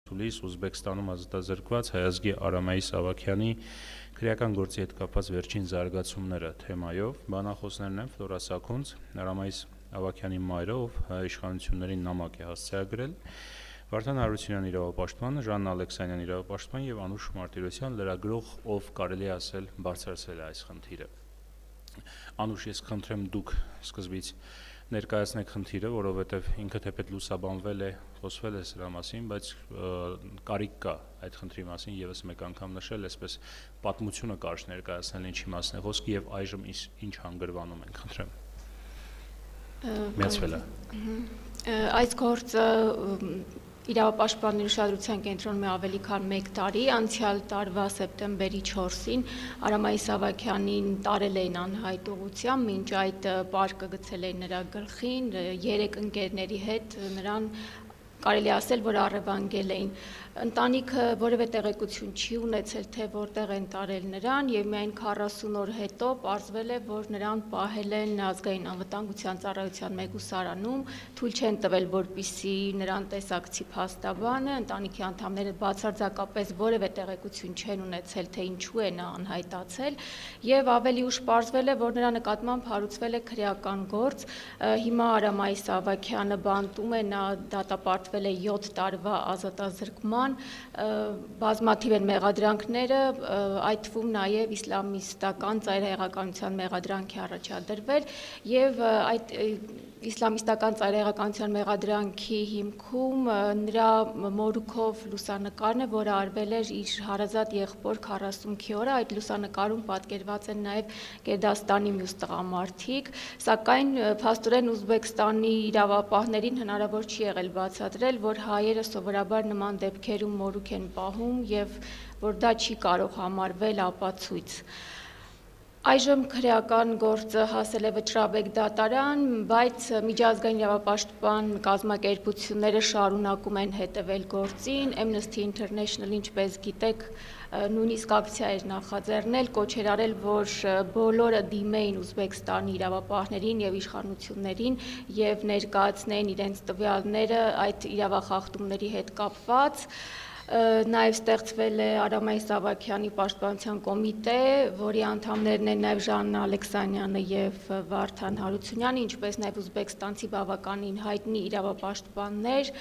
Թուլիս Ուզբեկստանում ազատազրկված հայազգի Արամայիս Ավագյանի քրեական գործի հետ կապված վերջին զարգացումները թեմայով բանախոսներն են Ֆլորա Սաքունց, Արամայիս Ավագյանի մայրը, ով իշխանություններին նամակ է հասցեագրել, Վարդան Հարությունյան իրավապաշտպանը, Ժաննա Ալեքսանյան իրավապաշտպան եւ Անուշ Մարտիրոսյան լրագրող, ով կարելի ասել բարձրացրել է այս խնդիրը։ Անուշ, ես խնդրեմ դուք սկզբից ներկայացնեք խնդիրը, որովհետև ինքը թեպետ լուսաբանվել է, խոսվել է սրա մասին, բայց կարիք կա այդ խնդրի մասին եւս մեկ անգամ նշել, այսպես պատմությունը կարճ ներկայացնել ինչի մասն է խոսքը եւ այժմ ինչ հանգրվանում ենք, խնդրեմ։ Միացվել է։ Այս գործը իրավապաշտպանների ուշադրության կենտրոնում է ավելի քան 1 տարի, անցյալ տարվա սեպտեմբերի 4-ին Արամայիս Ավագյանին տարել էին անհայտ ուղղությամբ, մինչ այդ պարկը գցել էին նրա գլխին, 3 ընկերների հետ նրան կարելի ասել, որ առևանգել էին։ Ընտանիքը որևէ տեղեկություն չի ունեցել, թե որտեղ են տարել նրան, եւ միայն 40 օր հետո պարզվել է, որ նրան պահել են ազգային անվտանգության ծառայության մեկուսարանում, թույլ չեն տվել, որպեսզի նրան տեսակցի փաստաբանը, ընտանիքի անդամները բացարձակապես որևէ տեղեկություն չեն ունեցել, թե ինչու է նա անհայտացել, եւ ավելի ուշ պարզվել է, որ նրա նկատմամբ հարուցվել է քրեական գործ։ Հիմա Արամայիս Ավագյանը բանտում է, նա դատապարտվել է 7 տարվա ազատազրկման, բազմաթիվ են մեղադրանքները, այդ թվում նաև իսլամիստական ծայրահեղականության մեղադրանք է առաջադրվել եւ այդ իսլամիստական ծայրահեղականության մեղադրանքի հիմքում նրա մորուքով լուսանկարն է, որը արվել էր իր հարազատ եղբոր 40-ի օրը, այդ լուսանկարում պատկերված են նաև Գերդաստանի մյուս տղամարդիկ, սակայն փաստորեն Ուզբեկստանի իրավապահներին հնարավոր չի եղել բացատրել, որ հայերը սովորաբար նման դեպքերում մորուք են պահում եւ որ դա չի կարող համարվել ապացույց։ Այժմ քրեական գործը հասել է վճռաբեկ դատարան, բայց միջազգային իրավապաշտպան կազմակերպությունները շարունակում են հետևել գործին, Amnesty International, ինչպես գիտեք, նույնիսկ ակցիա էր նախաձեռնել, կոչ էր արել, որ բոլորը դիմեին Ուզբեկստանի իրավապահներին եւ իշխանություններին եւ ներկայացնեին իրենց տվյալները այդ իրավախախտումների հետ կապված։ Նաև ստեղծվել է Արամայիս Ավագյանի պաշտպանության կոմիտե, որի անդամներն են նաև Ժաննա Ալեքսանյանը եւ Վարդան Հարությունյանը, ինչպես նաև ուզբեկստանցի բավականին հայտնի իրավապաշտպաններ,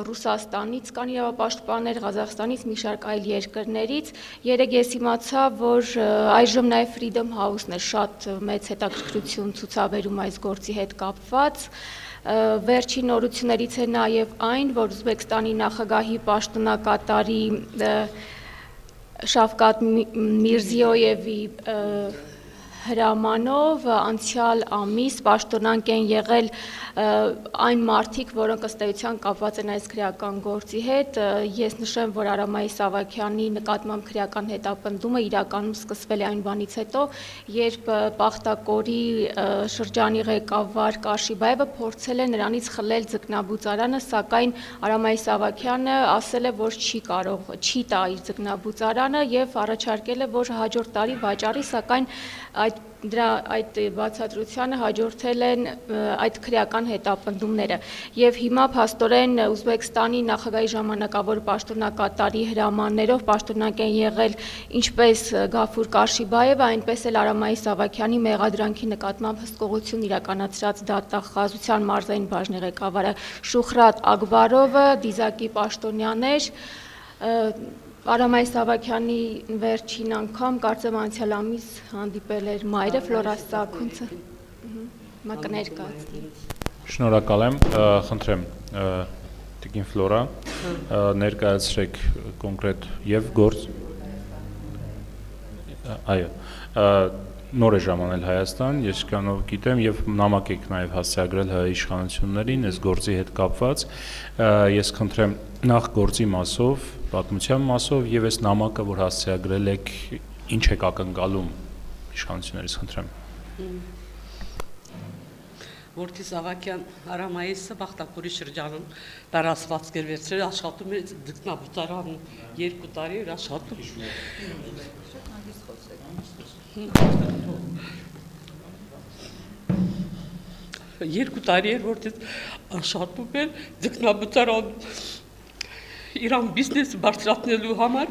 Ռուսաստանից կան իրավապաշտպաններ, Ղազախստանից, մի շարք այլ երկրներից։ Երեկ ես իմացա, որ այժմ նաև Freedom House-ն է շատ մեծ հետաքրքրություն ցուցաբերում այս գործի հետ կապված։ Վերջին նորություններից է նաև այն, որ Ուզբեկստանի նախագահի պաշտոնակատարի Շավկաթ Միրզիոյևի հրամանով անցյալ ամիս պաշտոնանկ են եղել այն մարդիկ, որոնք ըստ էության կապված են այս քրեական գործի հետ։ Ես նշեմ, որ Արամայիս Ավագյանի նկատմամբ քրեական հետապնդումը իրականում սկսվել է այն բանից հետո, երբ Պախտակորի շրջանի ղեկավար Կաշիբաևը փորձել է նրանից խլել ձկնաբուծարանը, սակայն Արամայիս Ավագյանը ասել է, որ չի տա իր ձկնաբուծարանը եւ առաջարկել է, որ հաջորդ տարի վաճառի, սակայն այդ բացատրությանը հաջորդել են այդ քրեական հետապնդումները եւ հիմա փաստորեն Ուզբեկստանի նախագահի ժամանակավոր պաշտոնակատարի հրամաններով պաշտոնանկ են եղել ինչպես Գաֆուր Կաշիբաևը, այնպես էլ Արամայիս Ավագյանի մեղադրանքի նկատմամբ հսկողություն իրականացրած դատախազության մարզային բաժնի ղեկավարը Շուխրատ Ակբարովը, դիզակի պաշտոնյաներ, Արամայիս Ավագյանի վերջին անգամ կարծեմ անցյալ ամիս հանդիպել էր մայրը Ֆլորա Սաքունցը։ Հիմա կներկայացնի։ Շնորհակալ եմ, խնդրեմ Տիկին Ֆլորա, ներկայացրեք կոնկրետ եւ գործ։ Այո, նոր է ժամանել Հայաստան, ես կանով գիտեմ եւ նամակ եք նաեւ հասցեագրել հայ իշխանություններին այս գործի հետ կապված։ Ես խնդրեմ նախ գործի մասով, պատմության մասով եւ այս նամակը, որ հասցեագրել եք, ինչ եք ակնկալում իշխանություններից, խնդրեմ։ Որդիս Ավագյան Արամայիսը Պախտակորի շրջանում տարածված գերվերցրել աշխատում է ձկնաբուծարանում 2 տարի էր աշխատում։ Երկու տարի էր, որտեղ աշխատում էր ձկնաբուծարանում իրան բիզնեսը բարձրացնելու համար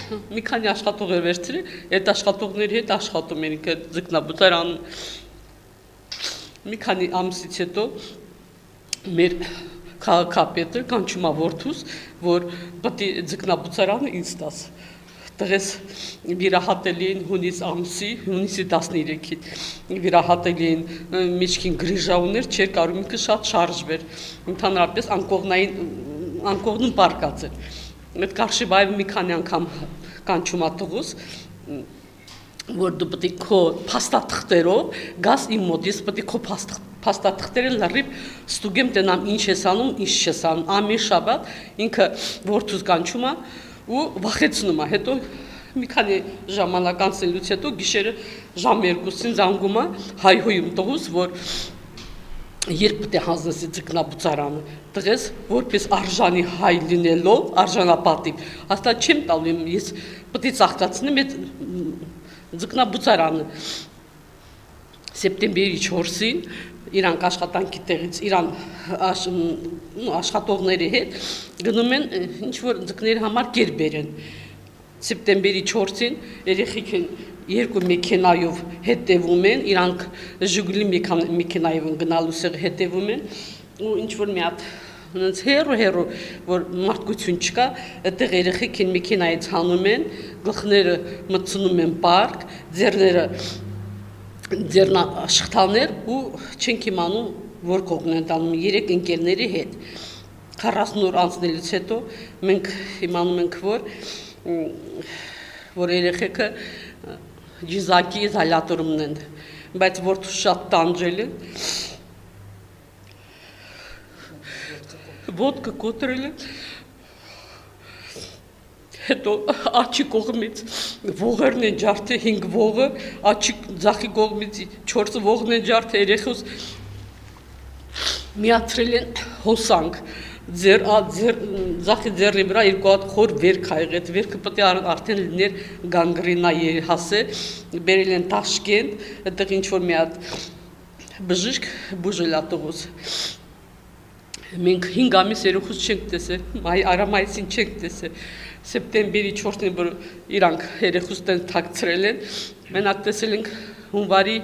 մի քանի աշխատող էր վերցրել, այդ աշխատողների հետ աշխատում են ինքը ձկնաբուծարանում։ Մի քանի ամսից հետո մեր քաղաքապետը կանչում է որդուս, որ պետք է ձկնաբուծարանը ինձ տաս։ Տղես վիրահատելի են հունիսի 13-ին վիրահատելի են միջքին գրիժա ուներ, չէր կարող ինքը շատ շարժվեր, ընդհանրապես անկողնում պարկած էր։ Այդ Կարշիբաևը մի քանի անգամ կանչում է տղուս, որ դու պետք է քո փաստաթղթերով գաս իմ մոտ, ես պետք է քո փաստաթղթերը լրիվ ստուգեմ տենամ ինչ ես անում, ինչ չես անում։ Ամեն շաբաթ ինքը որդուս կանչում է ու վախեցնում է, հետո մի քանի ժամանակ անցնելուց հետո գիշերը ժամ 2-ին զանգում է հայհոյում տղուս, որ երբ պետք է հանձնեսի ձկնաբուծարանը, տղես որպես արժանի հայ լինելով, արժանապատիվ, հաստատ չեմ տալու, ես պետք է ծաղկացնեմ այդ ձկնաբուծարանը։ Սեպտեմբերի 4-ին իրանք աշխատանքի տեղից իրան աշխատողների հետ գնում են ինչ-որ ձկների համար կերբեր են։ Սեպտեմբերի 4-ին երեխեք երկու մեքենայով հետևում են, իրանք Ժուգուլի մեքենայով գնալու սեղ հետևում են ու ինչ-որ մի հատ նենց հերո, որ մարդկություն չկա, այդտեղ երեխեք են մեքենայից հանում են, գլխները մտցնում են պարկ, ձեռները ձեռնաշխտաներ ու չենք իմանում, որ կողմն են տանում 3 ընկերների հետ։ 40 օր անցնելուց հետո մենք իմանում ենք, որ երեխեքը ջիզակի իզոլյատորումն են, բայց որդու շատ տանջել են, ոտքը կոտրել են, հետո աչի կողմից ողերն են ջարդել 5 ողը, աչի ձախի կողմից 4 ողն են ջարդել, երեխուս միացրել են հոսանք, ձախի ձեռի վրա 2 հատ խոր վերք ա եղել, այդ վերքը պետք է արդեն լիներ գանգրինա հասել, բերել են Տաշկենտ, այդտեղ ինչ-որ մի հատ բժիշկ բուժել ա տղուս։ Մենք 5 ամիս երեխուս չենք տեսել, արամայիսին չենք տեսել, սեպտեմբերի 4-ին, որ իրանք երեխուս տեն թաքցրել են, մենակ տեսել ենք հունվարի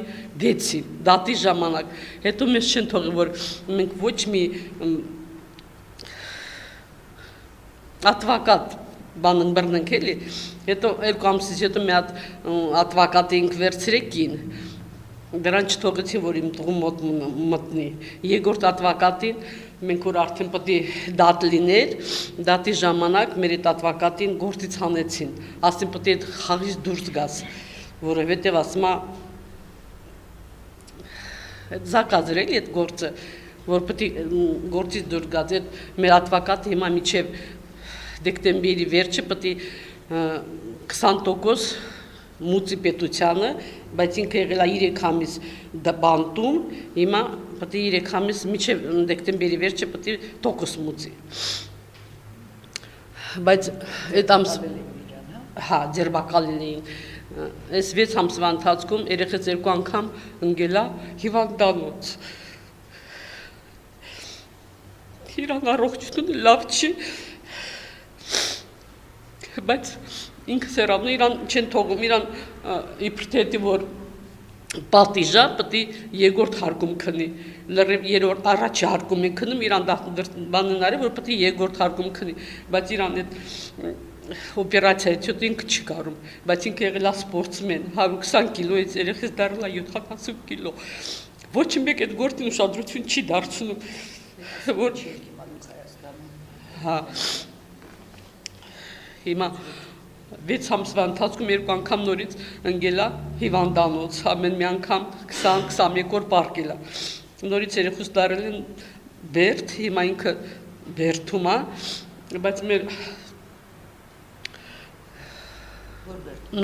6-ին, դատի ժամանակ, հետո մեզ չեն թողել, որ մենք ոչ մի ատվակատ բան ընբրնենք էլի, հետո 2 ամսից հետո մի հատ ատվակատ էինք վերցրեկին, դրան չթողեցին, որ իմ տղու մոտ մտնի, երկրորդ ատվակատին մենք որ արդեն պետք է դատ լիներ, դատի ժամանակ մեր այդ ատվակատին գործից հանեցին, ասին պետք է խաղից դուրս գաս, որովհետև ասում է զակած էր էլի այդ գործը, որ պետք է գործից դուրս գաս, այդ մեր ատվակատը հիմա մինչև դեկտեմբերի վերջը պետք է 20% մուծի պետությանը, բայց ինքը եղել է 3 ամիս բանտում, հիմա պետք է 3 ամիս մինչև դեկտեմբերի վերջը պետք է տոկոս մուծի։ Բայց այդ ամս հա ձերբակալել էին։ Այս 6 ամսվա ընթացքում երեխեքս 2 անգամ ընկել է հիվանդանոց։ Իրան առողջությունը լավ չի, բայց ինքը սերավն իրան չեն թողում, իրան իբր թե որ պատիժա պետք է երկրորդ հարկում քնի, լրիվ երրորդ առաջի հարկում են քնում, իրան բանն արի, որ պետք է երկրորդ հարկում քնի, բայց իրան այդ օպերացիայից հետո ինքը չի կարում, բայց ինքը եղել է սպորտսմեն, 120 կիլոից երեխես դառել է 70 կիլո, ոչ մեկ այդ գործին ուշադրություն չի դարձնում, որ հա հիմա 6 ամսվա ընթացքում 2 անգամ նորից ընկել է հիվանդանոց, ամեն մի անգամ 20-21 օր պարկել է։ Նորից երեխուս դարել են բերդ, հիմա ինքը բերդում է, բայց մեր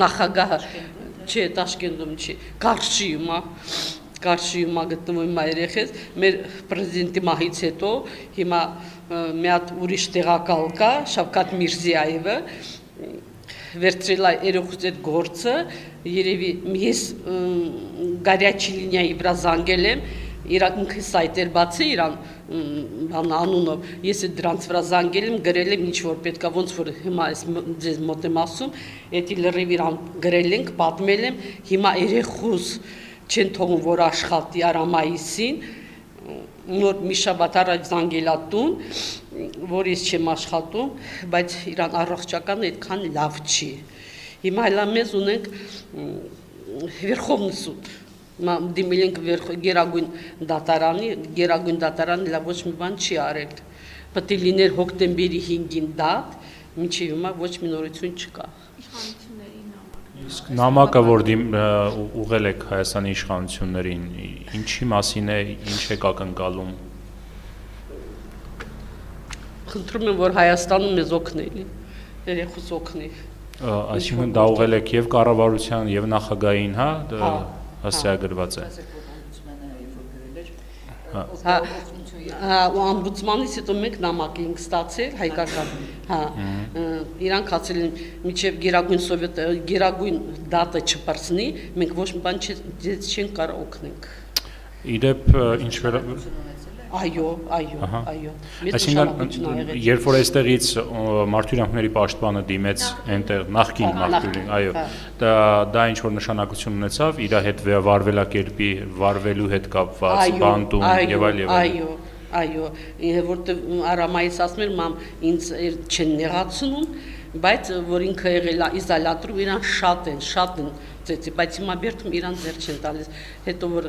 նախագահը չէ, Տաշկենտում չի, Կարշիում է, գտնվում է երեխես, մեր պրեզիդենտի մահից հետո հիմա մի հատ ուրիշ տեղակալ կա, Շավկաթ Միրզիայևը, վերցրել է երեխուց այդ գործը, երևի ես գարյաչի լինիայի վրա զանգել եմ, ինքը սայտեր բացի իրան բան անունով, ես դրանց վրա զանգել եմ, գրել եմ ինչ որ պետքա, ոնց որ հիմա ես ձեզ մոտ եմ ասում, էդի լրիվ իրան գրել ենք, պատմել եմ, հիմա երեխուս չեն թողում, որ աշխատի Արամայիսին, նոր մի շաբաթ առաջ զանգելա տուն, որ ես չեմ աշխատում, բայց իրան առողջականը այդքան լավ չի։ Հիմա հələ մեզ ունենք Վերխովնի սուտ, դիմել ենք Գերագույն դատարանի լավ ոչ մի բան չի արել։ Պետք է լիներ հոկտեմբերի 5-ին դատ, մինչև հիմա ոչ մի նորություն չկա։ Իսկ նամակը, որ ուղղել եք Հայաստանի իշխանություններին, ինչի մասին է, ինչ եք ակնկալում։ Խնդրում եմ, որ Հայաստանում մեզ օգնի, երեխուս օգնի։ Այսինքն դա ուղղել եք եւ կառավարության եւ նախագահային, հա, հաստատագրված է։ Ամբուդսմանից հետո մենք նամակ էինք ստացել հայկական, իրանք ասել են մինչև գերագույն դատը չպրծնի, մենք ոչ մի բան չենք կարող օգնենք։ Իդեպ ինչ Այո։ Այսինքն երբ որ այստեղից մարդու իրավունքների պաշտպանը դիմեց այնտեղ նախկին մարդու, այո, դա ինչ որ նշանակություն ունեցավ իր հետ վարվելակերպի վարվելու հետ կապված բանտում եւ այլ եւ այլ։ Այո, որտեղ Արամայից ասում էր մամ ինձ չեն նեղացնում, բայց որ ինքը եղել է իզոլատորում իրան շատ են ծեցի, բայց հիմա բերդում իրան ձեր չեն տալիս, հետո որ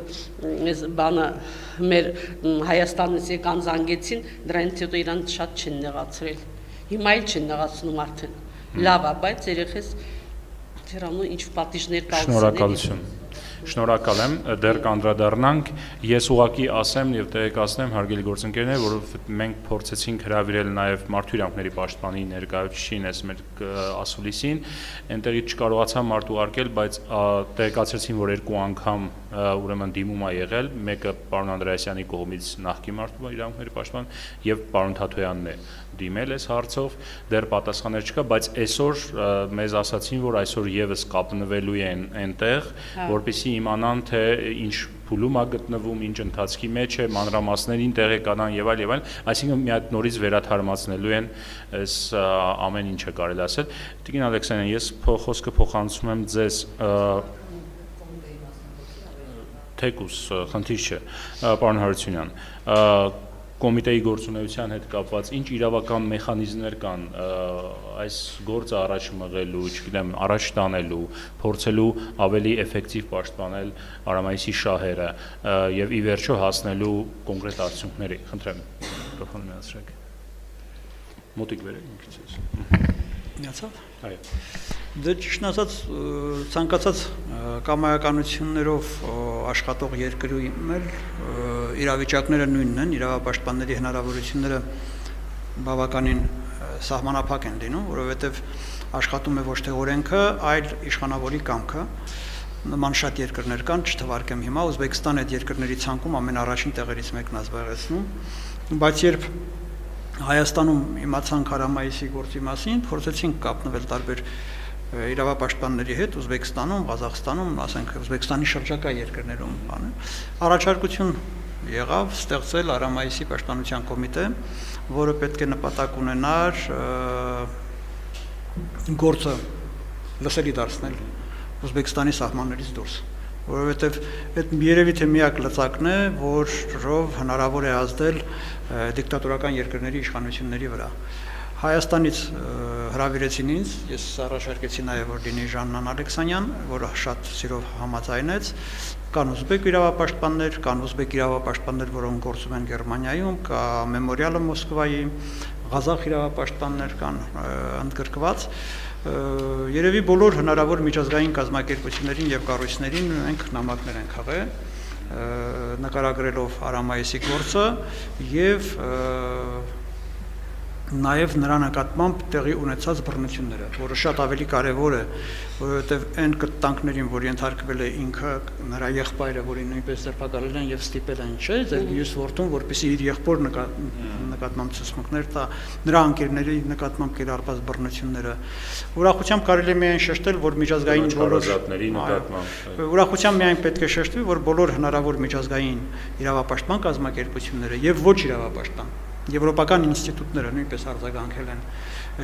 այս բանը մեր Հայաստանից եկան զանգեցին, դրանից հետո իրան շատ չեն նեղացրել, հիմա էլ չեն նեղացնում արդեն, լավ է, բայց երեխես դրանու ինչ պատիժներ կալսին։ Շնորհակալ եմ, դեռ կանդրադառնանք, ես ուղղակի ասեմ եւ տեղեկացնեմ հարգելի գործընկերներ, որովհետեւ մենք փորձեցինք հրավիրել նաեւ մարդու իրավունքների պաշտպանի ներկայացուցիչին, այս մեր ասուլիսին, այնտեղից չկարողացա մարդ ուղարկել, բայց տեղեկացրեցին, որ երկու անգամ ուրեմն դիմում է եղել, մեկը պարոն Անդրեասյանի կողմից նախկին մարդու իրավունքների պաշտպան եւ պարոն Թաթոյանն է դիմել այս հարցով, դեռ պատասխաններ չկա, բայց այսօր մեզ ասացին, որ այսօր եւս կապնվելու են այնտեղ, որպեսզի իմանան թե ինչ փուլում է գտնվում, ինչ ընթացքի մեջ է, մանրամասներին տեղեկանան եւ այլ, այսինքն մի հատ նորից վերաթարմացնելու են այս ամեն ինչը կարելի ասել։ Տիկին Ալեքսանյան, ես խոսքը փոխանցում եմ ձեզ թեկուս, խնդիր չէ, պարոն Հարությունյան, կոմիտեի գործունեության հետ կապված ինչ իրավական մեխանիզմներ կան այս գործը առաջ մղելու, չգիտեմ, առաջ տանելու, փորձելու ավելի էֆեկտիվ պաշտպանել Արամայիսի շահերը եւ ի վերջո հասնելու կոնկրետ արդյունքների։ Խնդրեմ, միկրոֆոնը միացրեք։ Մոտիկ վերեք մի քիչ։ Միացավ։ Այո։ Դե ճիշտ ասած, ցանկացած կամայականություններով աշխատող երկրում էլ իրավիճակները նույնն են, իրավապաշտպանների հնարավորությունները բավականին սահմանափակ են լինում, որովհետև աշխատում է ոչ թե օրենքը, այլ իշխանավորի կամքը։ Նման շատ երկրներ կան, չթվարկեմ հիմա, Ուզբեկստանը այդ երկրների ցանկում ամենառաջին տեղերից մեկն է զբաղեցնում, բայց երբ Հայաստանում իմացանք Արամայիսի գործի մասին, փորձեցինք կապնվել տարբեր իրավապաշտպանների հետ Ուզբեկստանում, Ղազախստանում, ասենք Ուզբեկստանի շրջակա երկրներում, առաջարկություն եղավ ստեղծել Արամայիսի պաշտպանության կոմիտե, որը պետք է նպատակ ունենար գործը լսելի դարձնել Ուզբեկստանի սահմաններից դուրս, որովհետև այդ երևի թե միակ լծակն է, որով հնարավոր է ազդել դիկտատորական երկրների իշխանությունների վրա։ Հայաստանից հրավիրեցին ինձ, ես առաջարկեցի նաև որ լինի Ժաննան Ալեքսանյան, որը շատ սիրով համաձայնեց, կան ուզբեկ իրավապաշտպաններ, կան ուզբեկ իրավապաշտպաններ, որոնք գործում են Գերմանիայում, կա Մեմորիալը Մոսկվայի, Ղազախ իրավապաշտպաններ կան ընդգրկված, երևի բոլոր հնարավոր միջազգային կազմակերպություններին եւ կառույցներին մենք նամակներ ենք հղել, նկարագրելով Արամայիսի գործը եւ նաև նրա նկատմամբ տեղի ունեցած բռնությունները, որը շատ ավելի կարևոր է, որովհետև այն կտանքներին, որ ենթարկվել է ինքը, նրա եղբայրը, որին նույնպես ձերբակալել են եւ ստիպել են, չէ, Զելգյուս որդուն, որպեսզի իր եղբոր նկատմամբ ցուցմունքներ տա, նրա ընկերների նկատմամբ կիրառված բռնությունները։ Ուրախությամբ կարելի է միայն շեշտել, որ միջազգային ուրախությամբ միայն պետք է շեշտվի, որ բոլոր հնարավոր միջազգային իրավապաշտպան կազմակերպությունները եւ ոչ իրավապաշտպան եվրոպական ինստիտուտները նույնպես արձագանքել են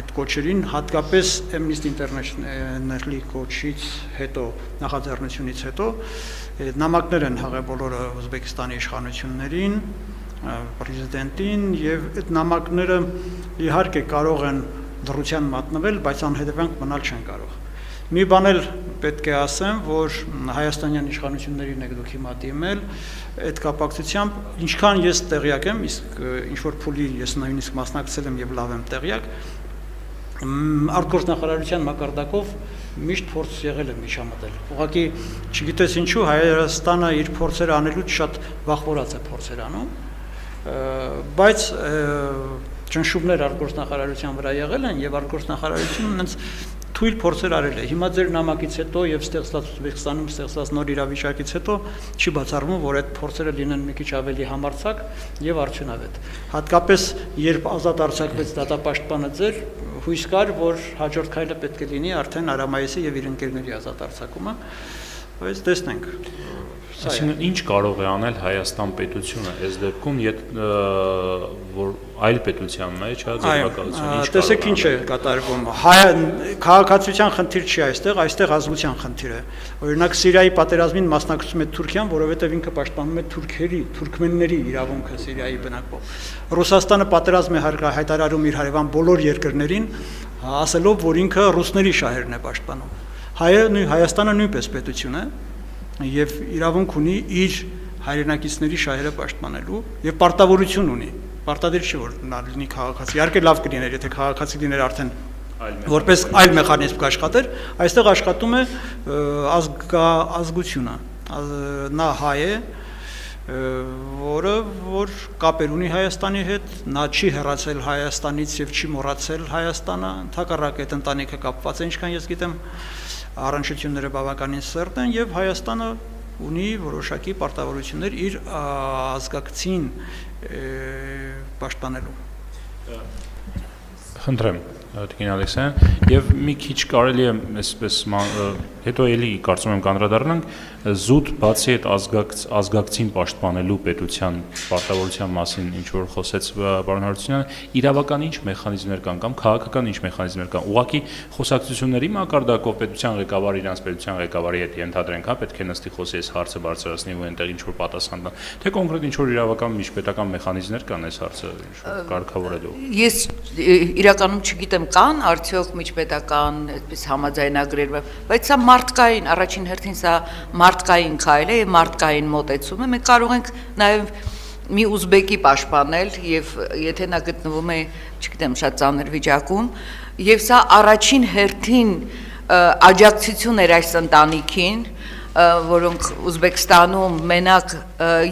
այդ կոչերին, հատկապես Amnesty International-ի կոչից հետո, նախաձեռնությունից հետո, նամակներ են հղել բոլորը Ուզբեկստանի իշխանություններին, պրեզիդենտին եւ այդ նամակները իհարկե կարող են դրության մատնվել, բայց անհետևանք մնալ չեն կարող։ Մի բան էլ պետք է ասեմ, որ հայաստանյան իշխանություններին եք դուք հիմա դիմել, այդ կապակցությամբ ինչքան ես տեղյակ եմ, իսկ ինչ որ փուլի ես նույնիսկ մասնակցել եմ եւ լավ եմ տեղյակ, արտգործնախարարության մակարդակով միշտ փորձ եղել է միջամտել։ Ուղղակի չգիտես ինչու Հայաստանը իր փորձերը անելուց շատ վախվորած է փորձեր անում, բայց ճնշումներ արտգործնախարարության վրա եղել են եւ արտգործնախարարությունը հենց թույլ փորձեր արել է։ Հիմա ձեր նամակից հետո եւ ստեղծված Ուզբեկստանում ստեղծված նոր իրավիճակից հետո չի բացառվում, որ այդ փորձերը լինեն մի քիչ ավելի համարձակ եւ արդյունավետ։ Հատկապես երբ ազատ արձակվեց դատապաշտպանը ձեր, հույս կար, որ հաջորդ քայլը պետք է լինի արդեն Արամայեսի եւ իր ընկերների ազատ արձակումը, բայց տեսնենք։ Այսինքն ինչ կարող է անել Հայաստան պետությունը այս դեպքում, որ այլ պետության մեջ ձեռնարկությունը ինչ տեսեք ինչ է կատարվում։ Քաղաքացիության խնդիր չի այստեղ ազգության խնդիր է։ Օրինակ Սիրիայի պատերազմին մասնակցում է Թուրքիան, որովհետև ինքը պաշտպանում է թուրքմենների իրավունքը Սիրիայի բնակվող։ Ռուսաստանը պատերազմ է հայտարարում իր հարևան բոլոր երկրներին, ասելով, որ ինքը ռուսների շահերն է պաշտպանում։ Հայաստանը նույնպես պետություն է եւ իրավունք ունի իր հայրենակիցների շահերը պաշտպանելու եւ պարտավորություն ունի։ Պարտադիր չի որ նա լինի քաղաքացի։ Իհարկե լավ կլիներ, եթե քաղաքացի լիներ արդեն որպես այլ մեխանիզմ կաշխատեր, այստեղ աշխատում է ազգությունը։ Նա հայ է, որ կապեր ունի Հայաստանի հետ, նա չի հեռացել Հայաստանից եւ չի մոռացել Հայաստանը, ընդհակառակը այդ ընտանիքը կապված է, ինչքան ես գիտեմ, առնչությունները բավականին սերտ են եւ Հայաստանը ունի որոշակի պարտավորություններ իր ազգակցին պաշտպանելու։ Խնդրեմ, Տիկին Ալեքսյան, եւ մի քիչ կարելի է այսպես հետո էլի կարծում եմ կանդրադառնանք զուտ բացի այդ ազգակցին պաշտպանելու պետության պարտավորության մասին ինչ որ խոսեց պարոն Հարությունյանը, իրավական ինչ մեխանիզմներ կան կամ քաղաքական ինչ մեխանիզմներ կան։ Ուղղակի խոսակցությունների մակարդակով պետության ղեկավարը իրանց պետության ղեկավարի հետ ենթադրենք, հա, պետք է նստի խոսի այս հարցը բարձրացնի ու այնտեղ ինչ որ պատասխան տա։ Թե կոնկրետ ինչ որ իրավական միջպետական մեխանիզմներ կան այս հարցը ինչ որ կարգավորելու։ Ես իրականում չգիտեմ կան արդյոք միջպետական այդպես համաձայնագրեր, բայց սա մարդկային, առաջին հերթին սա մարդկային քայլ է եւ մարդկային մոտեցում է։ Մենք կարող ենք նաեւ մի ուզբեկի պաշտպանել եւ եթե նա գտնվում է, չգիտեմ, շատ ծանր վիճակում, եւ սա առաջին հերթին աջակցություն էր այս ընտանիքին, որոնք Ուզբեկստանում մենակ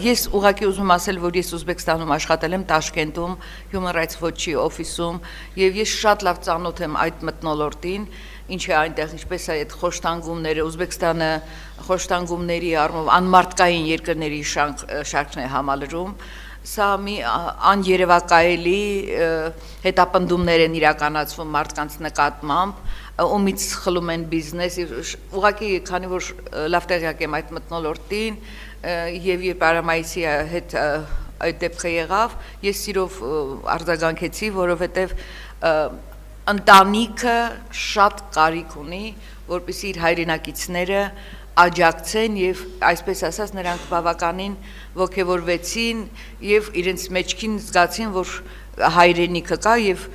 ես ուղղակի ուզում ասել, որ ես Ուզբեկստանում աշխատել եմ Տաշկենտում Human Rights Watch-ի օֆիսում եւ ես շատ լավ ծանոթ եմ այդ մթնոլորտին, ինչ է այնտեղ ինչպես է այդ խոշտանգումները, Ուզբեկստանը խոշտանգումների առումով անմարդկային երկրների շարքն է համալրում, սա մի աներևակայելի հետապնդումներ են իրականացվում մարդկանց նկատմամբ, ումից խլում են բիզնես, ուղղակի քանի որ լավ տեղյակ եմ այդ մթնոլորտին եւ երբ Արամայիսի հետ այդ դեպքը եղավ, ես սիրով արձագանքեցի, որովհետեւ ընտանիքը շատ կարիք ունի, որպեսզի իր հայրենակիցները աջակցեն եւ այսպես ասած նրանք բավականին ոգևորվեցին եւ իրենց մեջքին զգացին, որ հայրենիքը կա եւ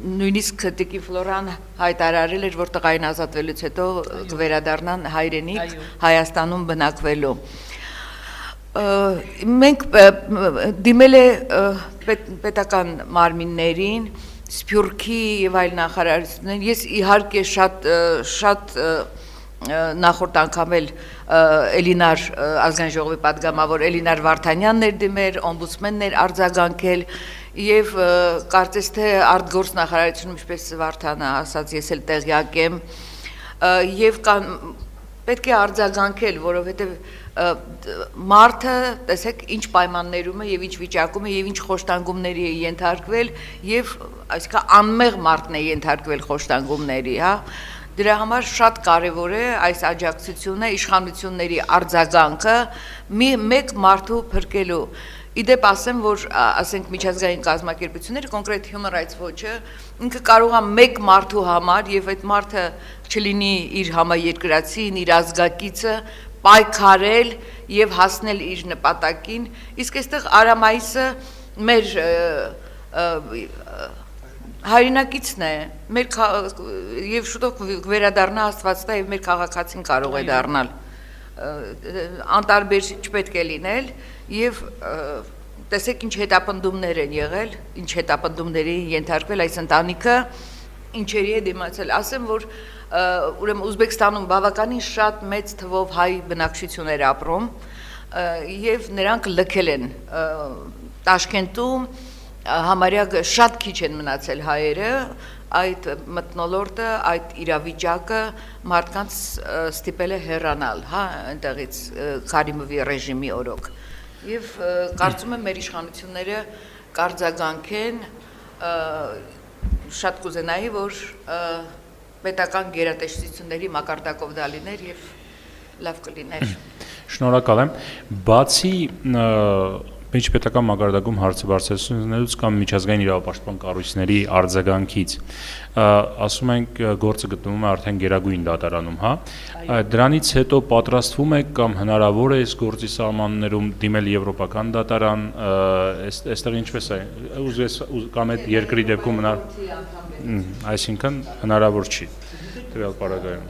նույնիսկ Տիկին Ֆլորան հայտարարել էր, որ տղային ազատվելուց հետո կվերադառնան հայրենիք Հայաստանում բնակվելու։ Մենք դիմել է պետական մարմիններին, Սփյուռքի եւ այլ նախարարություններին, ես իհարկե շատ նախորդ անգամ էլ Էլինար ազգային ժողովի պատգամավոր Էլինար Վարդանյանն էր դիմել, օմբուդսմենն էր արձագանքել եւ կարծես թե արտգործնախարարությունում, ինչպես Վարդանը ասաց, ես էլ տեղյակ եմ, եւ պետք է արձագանքել, որովհետեւ մարդը, տեսեք, ինչ պայմաններում է եւ ինչ վիճակում է եւ ինչ խոշտանգումների է ենթարկվել եւ այսինքն անմեղ մարդն է ենթարկվել խոշտանգումների, հա։ Դրա համար շատ կարևոր է այս աջակցությունը, իշխանությունների արձագանքը մեկ մարդու փրկելու։ Իդեպ ասեմ, որ ասենք միջազգային կազմակերպությունները, կոնկրետ Human Rights Watch-ը, ինքը կարող է մեկ մարդու համար եւ այդ մարդը չլինի իր համաերկրացին, իր ազգակիցը, պայքարել եւ հասնել իր նպատակին, իսկ այստեղ Արամայիսը մեր հայրենակիցն է, մեր եւ շուտով վերադառնա Աստված տա եւ մեր քաղաքացին կարող է դառնալ, անտարբեր չպետք է լինել եւ տեսեք ինչ հետապնդումներ են եղել, ինչ հետապնդումների ենթարկվել այս ընտանիքը, ինչերի է դիմացել, ասեմ, որ ուրեմն Ուզբեկստանում բավականին շատ մեծ թվով հայ բնակչություններ ապրում եւ նրանք լքել են Տաշկենտում համարյա շատ քիչ են մնացել հայերը, այդ մթնոլորտը, այդ իրավիճակը մարդկանց ստիպել է հեռանալ, հա, այնտեղից Քարիմովի ռեժիմի օրոք։ Եվ կարծում եմ մեր իշխանությունները կարձագանքեն, շատ կուզենայի, որ պետական գերատեսչությունների մակարդակով դա լիներ եւ լավ կլիներ։ Շնորհակալ եմ։ Բացի Միջպետական մակարդակում հարցը բարձրացնելուց կամ միջազգային իրավապաշտպան կառույցների արձագանքից, ասում ենք գործը գտնվում է արդեն Գերագույն դատարանում, հա։ Դրանից հետո պատրաստվում եք կամ հնարավոր է այս գործի սահմաններում դիմել եվրոպական դատարան, այստեղ ինչպես է, կամ այդ երկրի դեպքում այսինքն հնարավոր չի տվյալ պարագայում։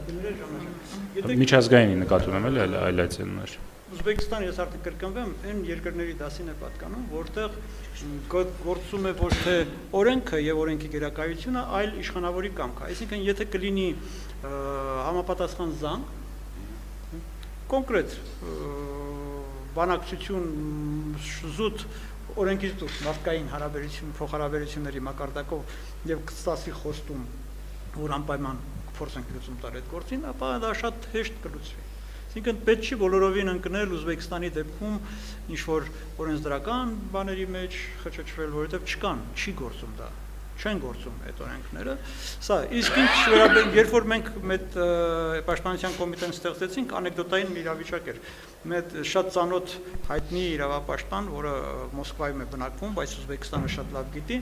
Միջազգայինի նկատի ունեմ այլ այցելներ։ Ուզբեկստանը ես արդեն կրկնվեմ, այն երկրների դասին է պատկանում, որտեղ գործում է ոչ թե օրենքը եւ օրենքի գերակայությունը, այլ իշխանավորի կամքը։ Այսինքն, եթե կլինի համապատասխան զանգ, կոնկրետ բանակցություն զուտ օրենքից դուրս մարդկային հարաբերություն, փոխհարաբերությունների մակարդակով եւ կստացի խոստում, որ անպայման կփորձենք լուծում տալ այդ գործին, ապա դա շատ հեշտ կլուծվի։ Այսինքն պետք չի բոլորովին ընկնել Ուզբեկստանի դեպքում ինչ-որ օրենսդրական բաների մեջ խճճվել, որովհետև չկան, չի գործում դա, չեն գործում այդ օրենքները։ Սա իսկ ինչ վերաբերում, երբ որ մենք մեծ պաշտպանության կոմիտեն ստեղծեցինք, անեկդոտային մի իրավիճակ էր։ Մեծ շատ ծանոթ հայտնի իրավապաշտպան, որը Մոսկվայում է բնակվում, բայց Ուզբեկստանը շատ լավ գիտի,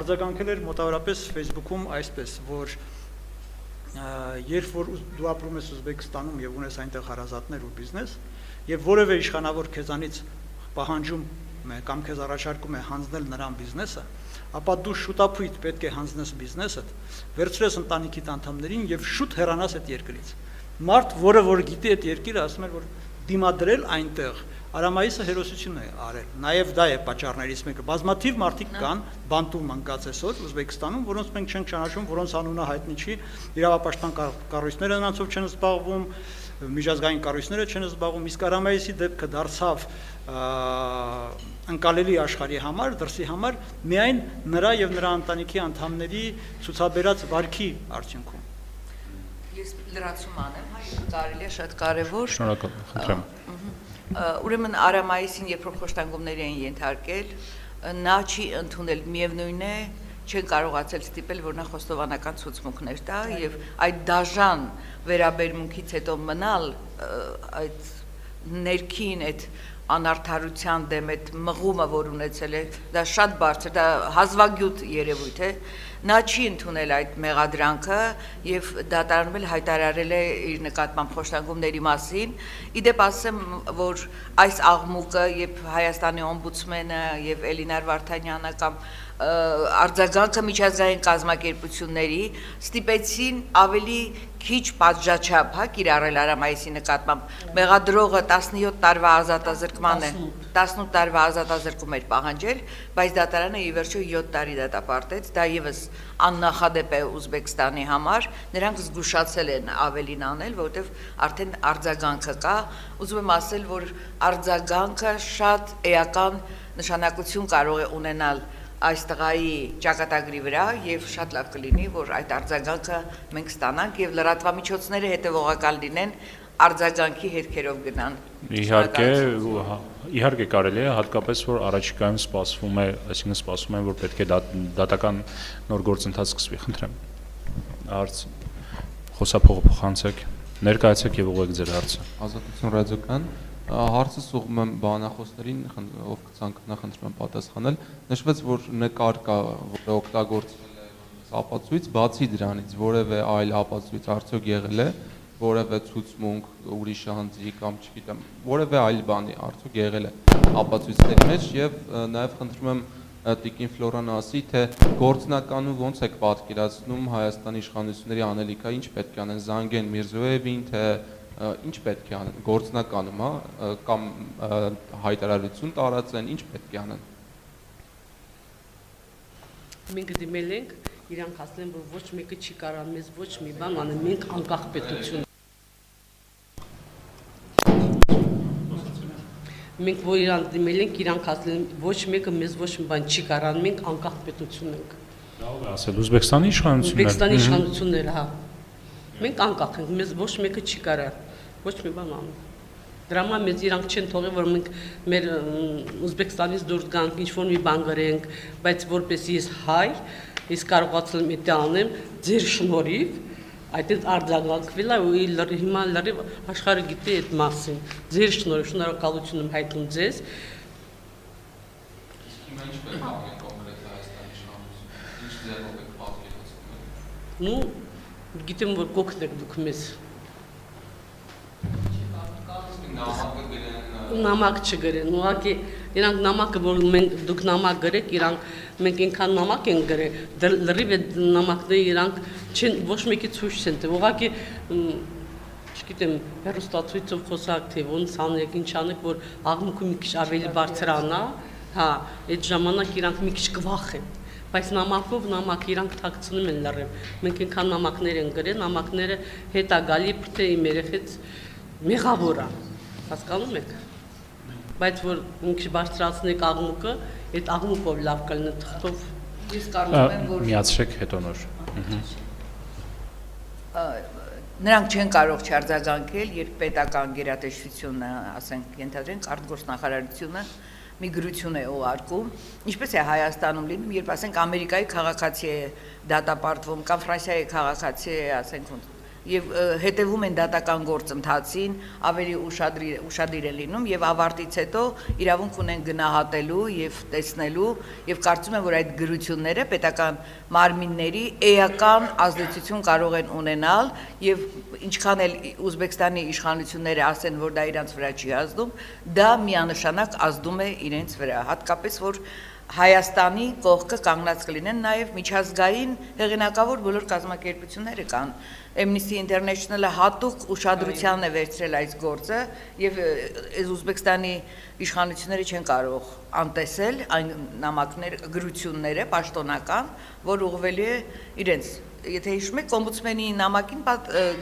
արձագանքել էր մոտավորապես Facebook-ում այսպես, որ երբ որ դու ապրում ես Ուզբեկստանում եւ ունես այնտեղ հարազատներ ու բիզնես եւ որևէ իշխանավոր քեզանից պահանջում է կամ քեզ առաջարկում է հանձնել նրան բիզնեսը, ապա դու շուտապույտ պետք է հանձնես բիզնեսդ, վերցրես ընտանիքիդ անդամներին եւ շուտ հեռանաս այդ երկրից։ Մարդ, որը որ գիտի այդ երկիրը, ասում էր, որ դիմադրել այնտեղ Արամայիսը հերոսություն է արել, նաև դա է պատճառներից մեկը։ Բազմաթիվ մարդիկ կան, բանտու մանկած այսօր Ուզբեկստանում, որոնց մենք չենք ճանաչում, որոնց անունը հայտնի չի, իրավապաշտպան կառույցները նրանցով չեն զբաղվում, միջազգային կառույցները չեն զբաղվում, իսկ Արամայիսի դեպքը դարձավ ընկալելի աշխարհի համար, դրսի համար, միայն նրա եւ նրա ընտանիքի անդամների ցուցաբերած վարքի արդյունքում։ Ես լրացում անեմ, հայ կարելի է շատ կարևոր։ Շնորհակալ, խնդրեմ։ Ուրեմն Արամայիսին երբ որ խոշտանգումների են ենթարկել, նա չի ընդունել, միևնույն է, չեն կարողացել ստիպել, որ նա խոստովանական ցուցմունքներ տա եւ այդ դաժան վերաբերմունքից հետո մնալ այդ ներքին այդ անարդարության դեմ այդ մղումը, որ ունեցել է, դա շատ բարձր, դա հազվագյուտ երևույթ է, նա չի ընդունել այդ մեղադրանքը եւ դատարանում էլ հայտարարել է իր նկատմամբ խոշտանգումների մասին։ Իդեպ ասեմ, որ այս աղմուկը, երբ Հայաստանի օմբուդսմենը եւ Էլինար Վարդանյանը կամ արձագանքը միջազգային կազմակերպությունների ստիպեցին ավելի քիչ պատժաչափ, հա, կիրառել Արամայիսի նկատմամբ։ Մեղադրողը 17 տարվա ազատազրկման է, 18 տարվա ազատազրկում էր պահանջել, բայց դատարանը ի վերջո 7 տարի դատապարտեց, դա եւս աննախադեպ է Ուզբեկստանի համար, նրանք զգուշացել են ավելին անել, որովհետեւ արդեն արձագանքը կա, ուզում եմ ասել, որ արձագանքը շատ էական նշանակություն կարող է ունենալ այս տղայի ճակատագրի վրա եւ շատ լավ կլինի, որ այդ արձագանքը մենք ստանանք եւ լրատվամիջոցները հետեւողական լինեն, արձագանքի հետքերով գնան։ Իհարկե կարելի է, հատկապես որ առաջիկայում սպասվում է, այսինքն սպասում են, որ պետք է դատական նոր գործընթաց սկսվի, խնդրեմ։ Հարց խոսափողը փոխանցեք, ներկայացեք եւ ուղղեք ձեր հարցը։ Ազատություն ռադիոկան հարցը ուղղում եմ բանախոսներին, ով կցանկանա խնդրում եմ պատասխանել։ Նշվեց, որ նկար կա, որը օգտագործվել է ապացույց, բացի դրանից որևէ այլ ապացույց արդյոք եղել է, որևէ ցուցմունք, ուրիշ հանձի կամ չգիտեմ, որևէ այլ բանի արդյոք եղել է ապացույցների մեջ եւ նաեւ խնդրում եմ Տիկին Ֆլորան ասի, թե գործնականում ոնց եք պատկերացնում Հայաստանի իշխանությունների անելիքա, ինչ պետք է անեն Զանգեն Միրզոևին, թե ինչ պետք է անեն գործնականում, կամ հայտարարություն տարածեն, ինչ պետք է անեն։ Մենք դիմել ենք, իրանք ասել են, որ ոչ մեկը չի կարող մեզ ոչ մի բան անել, մենք անկախ պետություն։ Մենք որ իրանք դիմել ենք, իրանք ասել են, ոչ մեկը մեզ ոչ մի բան չի կարող, մենք անկախ պետություն ենք։ Լավ է ասել, Ուզբեկստանի իշխանությունները։ Ուզբեկստանի իշխանությունները, հա։ Մենք անկախ ենք, մեզ ոչ մեկը չի կարող ոչ մի բան անել։ Դրա համար մեզ իրանք չեն թողել, որ մենք մեր Ուզբեկստանից դուրս գանք, ինչ-որ մի բան գրենք, բայց որպես ես հայ, ես կարողացել եմ դա անեմ ձեր շնորհիվ, այդպես արձագանքվել է ու հիմա լրիվ աշխարհը գիտի այդ մասին։ Ձեր շնորհիվ շնորհակալություն եմ հայտնում ձեզ։ Ну, գիտեմ, որ կօգնեք դուք մեզ։ Նամակ չգրեն, ուղղակի իրանք նամակը, որ դուք նամակ գրեք, իրանք մենք այնքան նամակ են գրել, լրիվ այդ նամակները իրանք չեն ոչ մեկի ցույց չեն տվել, ուղղակի չգիտեմ, հեռուստացույցով խոսակ, թե ոնց անեք, ինչ անեք, որ աղմուկը մի քիչ ավելի բարձրանա, հա, այդ ժամանակ իրանք մի քիչ կվախեն, բայց նամակով նամակ իրանք թաքցնում են լրիվ, մենք այնքան նամակներ են գրել, նամակները հետ է գալի, թե իմ երեխից մեղավոր է, հասկանում եք, բայց որ մի քիչ բարձրացնեք աղմուկը, այդ աղմուկով լավ կլինի թղթով։ Ես կարծում եմ, որ միացրեք հետո նոր։ Նրանք չեն կարող չարձագանքել, երբ պետական գերատեսչությունը, ասենք, ենթադրենք արտգործնախարարությունը մի գրություն է ուղարկում, ինչպես է Հայաստանում լինում, երբ ասենք Ամերիկայի քաղաքացի է դատապարտվում կամ Ֆրանսիայի քաղաքացի է, ասենք, եւ հետևում են դատական գործընթացին, ավելի ուշադիր է լինում եւ ավարտից հետո իրավունք ունեն գնահատելու եւ տեսնելու եւ կարծում եմ, որ այդ գրությունները պետական մարմինների էական ազդեցություն կարող են ունենալ եւ ինչքան էլ Ուզբեկստանի իշխանությունները ասեն, որ դա իրենց վրա չի ազդում, դա միանշանակ ազդում է իրենց վրա, հատկապես որ Հայաստանի կողքը կանգնած կլինեն նաև միջազգային հեղինակավոր բոլոր կազմակերպությունները կան։ Amnesty International-ը հատուկ ուշադրության է վերցրել այս գործը եւ Ուզբեկստանի իշխանությունները չեն կարող անտեսել այն գրությունները պաշտոնական, որ ուղղվելի է իրենց։ Եթե հիշում եք, օմբուդսմենի նամակին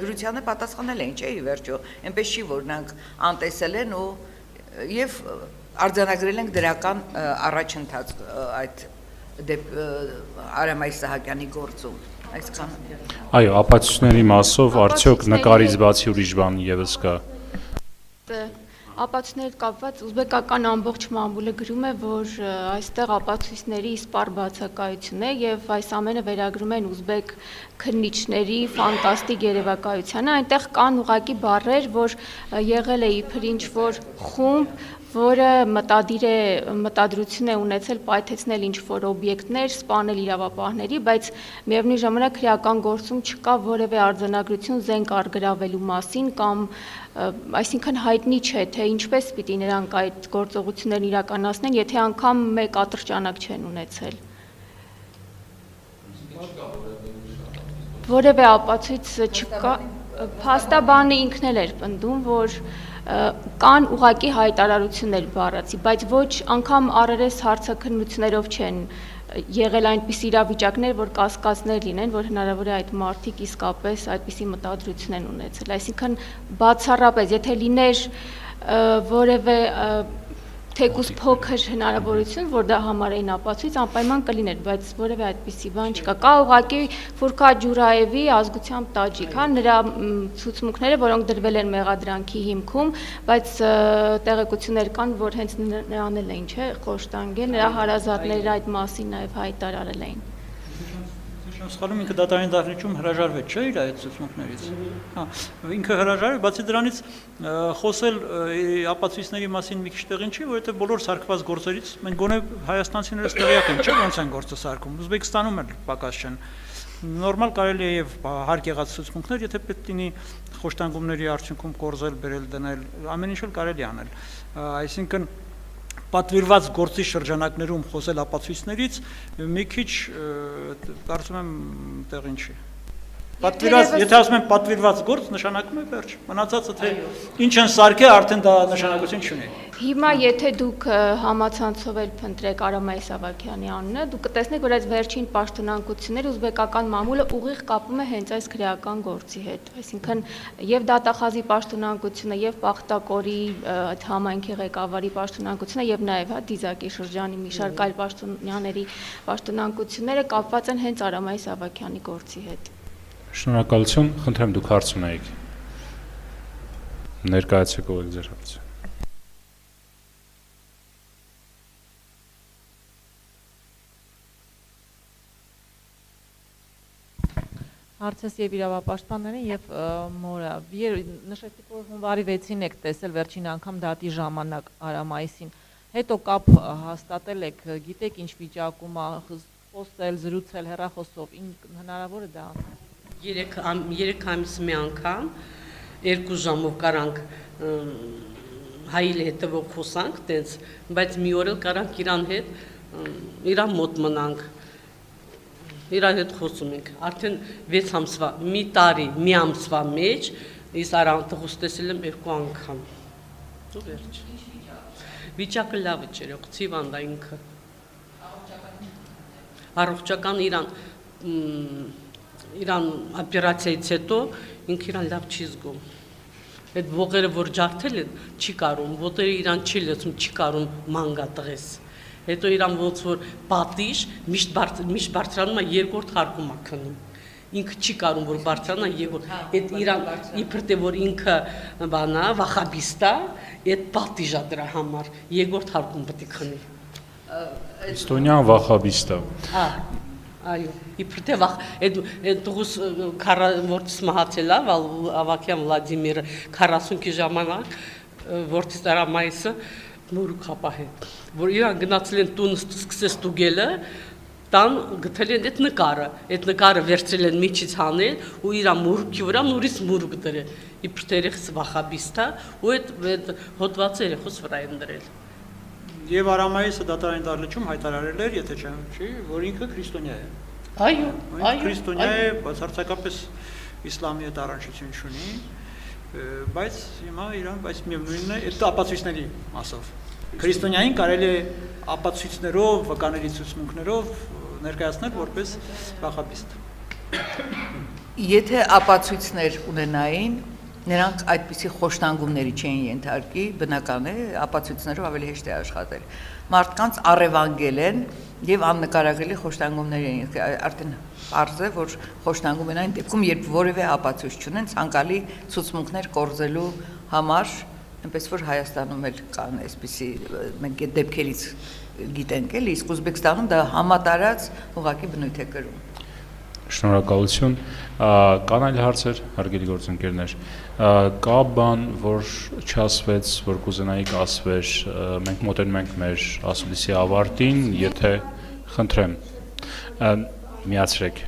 գրությանը պատասխանել էին, չէ՞, ի վերջո։ Այնպես չի, որ նրանք անտեսել են եւ արձանագրել ենք դրական առաջընթաց այդ Արամ Սահակյանի գործում, այսքան։ Այո, ապացույցների մասով արդյոք նկարից բացի ուրիշ բան եւս կա։ Ապացույցներ կապված ուզբեկական ամբողջ մամուլը գրում է, որ այստեղ ապացույցների իսպառ բացակայություն է եւ այս ամենը վերագրում են ուզբեկ քննիչների ֆանտաստիկ երևակայությանը, այնտեղ կան ուղղակի բառեր, որ եղել է իբր ինչ որ խումբ, որը մտադրություն է ունեցել պայթեցնել ինչ-որ օբյեկտներ, սպանել իրավապահների, բայց միևնույն ժամանակ քրեական գործում չկա որևէ արձանագրություն զենք առգրավելու մասին կամ այսինքն հայտնի չէ, թե ինչպես պիտի նրանք այդ գործողություններն իրականացնեն, եթե անգամ մեկ ատրճանակ չեն ունեցել։ Որևէ ապացույց չկա, փաստաբանը ինքն էլ էր պնդում, որ կան ուղղակի հայտարարություններ բառացի, բայց ոչ անգամ առերես հարցաքննություններով չեն եղել այնպիսի իրավիճակներ, որ կասկածներ լինեն, որ հնարավոր է այդ մարդիկ իսկապես այդպիսի մտադրություն են ունեցել։ Այսինքն բացառապես, եթե լիներ որևէ թեկուզ փոքր հնարավորություն, որ դա համարային ապացույց անպայման կլիներ, բայց որևէ այդպիսի բան չկա։ Կա ուղղակի Ֆուրկա Ջուրայևի ազգությամբ տաջիկ, հա, նրա ցուցմունքները, որոնք դրվել են մեղադրանքի հիմքում, բայց տեղեկություններ կան, որ հենց նրան էլ էին, չէ, խոշտանգել, նրա հարազատները այդ մասին նաև հայտարարել էին։ Սխալում ինքը դատարանի դահլիճում հրաժարվեց, չէ՞, իր այդ ցուցմունքներից։ Հա, ինքը հրաժարվեց, բացի դրանից խոսել ապացույցների մասին մի քիչ տեղին չի, որովհետև բոլոր սարքված գործերից մենք գոնե հայաստանցիներս տեղյակ են, չէ՞, ոնց են գործը սարքում։ Ուզբեկստանում էլ պակաս չեն։ Նորմալ կարելի է եւ հարկ եղած ցուցմունքներ, եթե պետք լինի խոշտանգումների արդյունքում կորզել, բերել, դնել, ամեն ինչ էլ կարելի անել։ Այսինքն պատվիրված գործի շրջանակներում խոսել ապացույցներից մի քիչ կարծում եմ տեղին չի։ Պատվիրված, եթե ասում են պատվիրված գործ, նշանակում է վերջ։ Մնացածը թե ինչ են սարքել, արդեն դա նշանակություն չունի։ Հիմա եթե դուք համացանցով էլ փնտրեք Արամայիս Ավագյանի անունը, դուք կտեսնեք, որ այս վերջին պաշտոնանկությունները ուզբեկական մամուլը ուղիղ կապում է հենց այս քրեական գործի հետ։ Այսինքն եւ դատախազի պաշտոնանկությունը, եւ Պախտակորի այդ համայնքի ղեկավարի պաշտոնանկությունը, եւ նաեւ հա Դիզակի շրջանի մի շարք այլ պաշտոնյաների պաշտոնանկությունները կապված են հենց Արամայիս Ավագյանի գործի հետ։ Շնորհակալություն, խնդրեմ դուք հարց ունեիք։ Ներկայացեք ով եք ձեր հարցը։ Հարցս եւ իրավապաշտպաններին եւ մորը նշեցիք, որ հունվարի 6-ին եք տեսել վերջին անգամ դատի ժամանակ Արամայիսին, հետո կապ հաստատել եք, գիտեք ինչ վիճակում է, խոսել, զրուցել հեռախոսով, հնարավոր է դա անել։ 3 ամիս մի անգամ 2 ժամով կարանք հայիլ հետևով խոսանք տենց, բայց մի օր էլ կարանք իրան հետ իրան մոտ մնանք, իրան հետ խոսում ենք, արդեն 6 ամսվա, մի տարի, մի ամսվա մեջ, ես Արամ տղուս տեսել եմ 2 անգամ, ու վերջ, վիճակը լավը չեր, ծիվանդ է ինքը, առողջական իրան օպերացիայից հետո ինքը իրան լավ չի զգում։ Այդ ողերը որ ջարդել են, չի կարում, ոտերը իրան չի լցում, չի կարում մանգա տղես։ Հետո իրան ոնց որ պատիժ միշտ բարձրանում է երկրորդ հարկում է քնում։ Ինքը չի կարում որ բարձրանա երկրորդ։ Այդ իրան իբր թե որ ինքը բանա, վախաբիստ է, այդ պատիժը դրա համար երկրորդ հարկում պետք է քնի։ Էստոնիան վախաբիստ է։ Այո, իբր թե վախ, այդ դուս որտից մահացել է, Ավագյան Վլադիմիրը 40-ի ժամանակ, որտից Արամայիսը մուրուք հապահել, որ իրան գնացել են տուն սկսես ստուգելը, տան գտել են այդ նկարը վերցրել են միջից հանել ու իրան մուրուքի վրա նորից մուրուք դրել, իբր թե երեխս վախաբիստ է, ու այդ հոդվածը երեխուս վրա են դրել։ Եվ Արամայիսը դատարանի դահլիճում հայտարարել էր, եթե չի, որ ինքը քրիստոնյա է։ Այո, քրիստոնյա է, բացարձակապես իսլամի հետ առնչություն չունի, բայց հիմա իրան, բայց միևնույնն է, այդ ապացույցների մասով։ Քրիստոնյային կարելի է ապացույցներով, վկաների ցուցմունքներով ներկայացնել որպես վախաբիստ։ Եթե ապացույցներ ունենային, նրանք այդպիսի խոշտանգումների չէին ենթարկի, բնական է, ապացույցներով ավելի հեշտ է աշխատել։ Մարդկանց առևանգել են եւ աննկարագրելի խոշտանգումներ են, արդեն պարզ է, որ խոշտանգում են այն դեպքում, երբ որևէ ապացույց չունեն ցանկալի ցուցմունքներ կորզելու համար, այնպես որ Հայաստանում էլ կան այսպիսի մենք այդ դեպքերից գիտենք էլի, իսկ Ուզբեկստանում դա համատարած ուղղակի բնույթ է կրում։ Շնորհակալություն։ Կան այլ հարցեր, հարգելի գործընկերներ։ Կա բան, որ չասվեց, որ կուզենայիք ասվեր, մենք մոտենում ենք մեր ասուլիսի ավարտին, եթե խնդրեմ, միացրեք։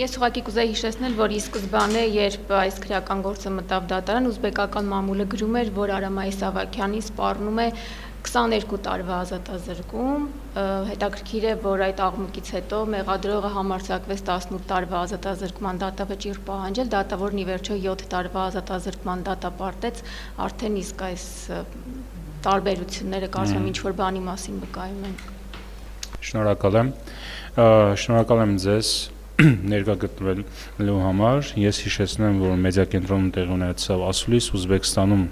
Ես ուղղակի կուզեի հիշեցնել, որ ի սկզբանե, երբ այս քրեական գործը մտավ դատարան, ուզբեկական մամուլը գրում էր, որ Արամայիս Ավագյանին սպառնում է 22 տարվա ազատազրկում, հետաքրքիր է, որ այդ աղմուկից հետո մեղադրողը համարձակվեց 18 տարվա ազատազրկման դատավճիռ պահանջել, դատավորն ի վերջո 7 տարվա ազատազրկման դատապարտեց, արդեն իսկ այս տարբերությունները կարծում եմ ինչ-որ բանի մասին վկայում են։ Շնորհակալ եմ։ Շնորհակալ եմ ձեզ ներկա գտնվելու համար։ Ես հիշեցնեմ, որ մեդիա կենտրոնում տեղի ունեցավ ասուլիս Ուզբեկստանում